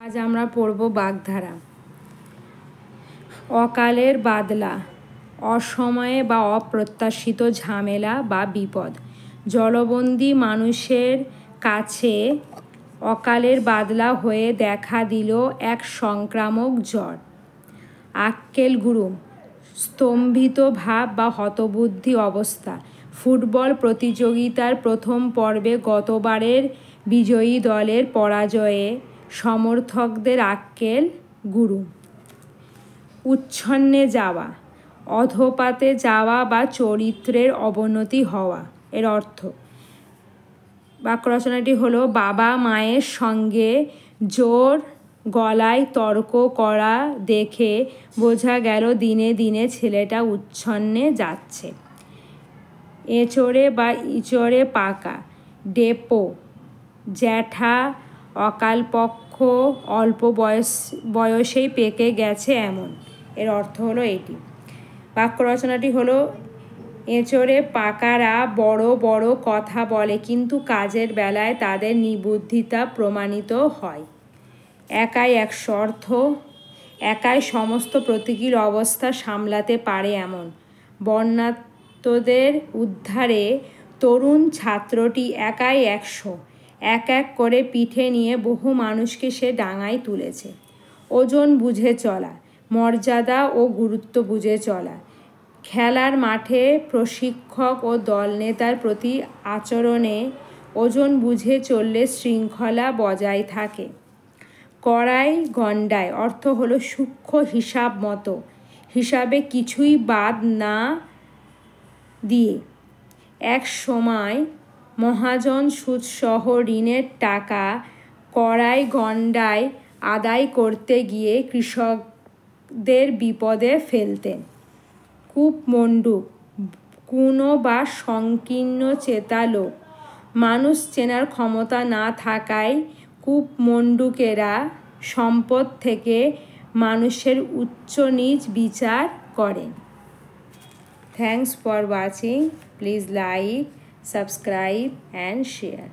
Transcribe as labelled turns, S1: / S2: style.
S1: আজ আমরা পড়ব বাগধারা। অকালের বাদলা, অসময়ে বা অপ্রত্যাশিত ঝামেলা বা বিপদ। জলবন্দী মানুষের কাছে অকালের বাদলা হয়ে দেখা দিল এক সংক্রামক জ্বর। আক্কেল গুরুম, স্তম্ভিত ভাব বা হতবুদ্ধি অবস্থা। ফুটবল প্রতিযোগিতার প্রথম পর্বে গতবারের বিজয়ী দলের পরাজয়ে সমর্থকদের আক্কেল গুরুম। উচ্ছন্নে যাওয়া, অধপাতে যাওয়া বা চরিত্রের অবনতি হওয়া। এর অর্থ, বাক্য রচনাটি হলো, বাবা মায়ের সঙ্গে জোর গলায় তর্ক করা দেখে বোঝা গেল দিনে দিনে ছেলেটা উচ্ছন্নে যাচ্ছে। এঁচড়ে বা ইচড়ে পাকা, ডেপো, জ্যাঠা, অকালপক্ষ, অল্প বয়সেই পেকে গেছে এমন। এর অর্থ হলো এটি। বাক্য রচনাটি হলো, এঁচড়ে পাকারা বড় বড় কথা বলে কিন্তু কাজের বেলায় তাদের নির্বুদ্ধিতা প্রমাণিত হয়। একাই 100 অর্থ, একাই সমস্ত প্রতিকূল অবস্থা সামলাতে পারে এমন। বন্যার্তদের উদ্ধারে তরুণ ছাত্রটি একাই 100, এক এক করে পিঠে নিয়ে বহু মানুষকে সে ডাঙায় তুলেছে। ওজন বুঝে চলা, মর্যাদা ও গুরুত্ব বুঝে চলা। খেলার মাঠে প্রশিক্ষক ও দলনেতার প্রতি আচরণে ওজন বুঝে চললে শৃঙ্খলা বজায় থাকে। কড়াই গণ্ডায় অর্থ হলো সূক্ষ্ম হিসাব মতো, হিসাবে কিছুই বাদ না দিয়ে। এক সময় মহাজন সুদসহ ঋণের টাকা কড়াই গণ্ডায় আদায় করতে গিয়ে কৃষকদের বিপদে ফেলতেন। কূপমণ্ডূক, কুনো বা সংকীর্ণ চেতা লোক। মানুষ চেনার ক্ষমতা না থাকায় কূপমণ্ডূকেরা সম্পদ থেকে মানুষের উচ্চ নীচ বিচার করেন। Thanks for watching. Please like, subscribe and share.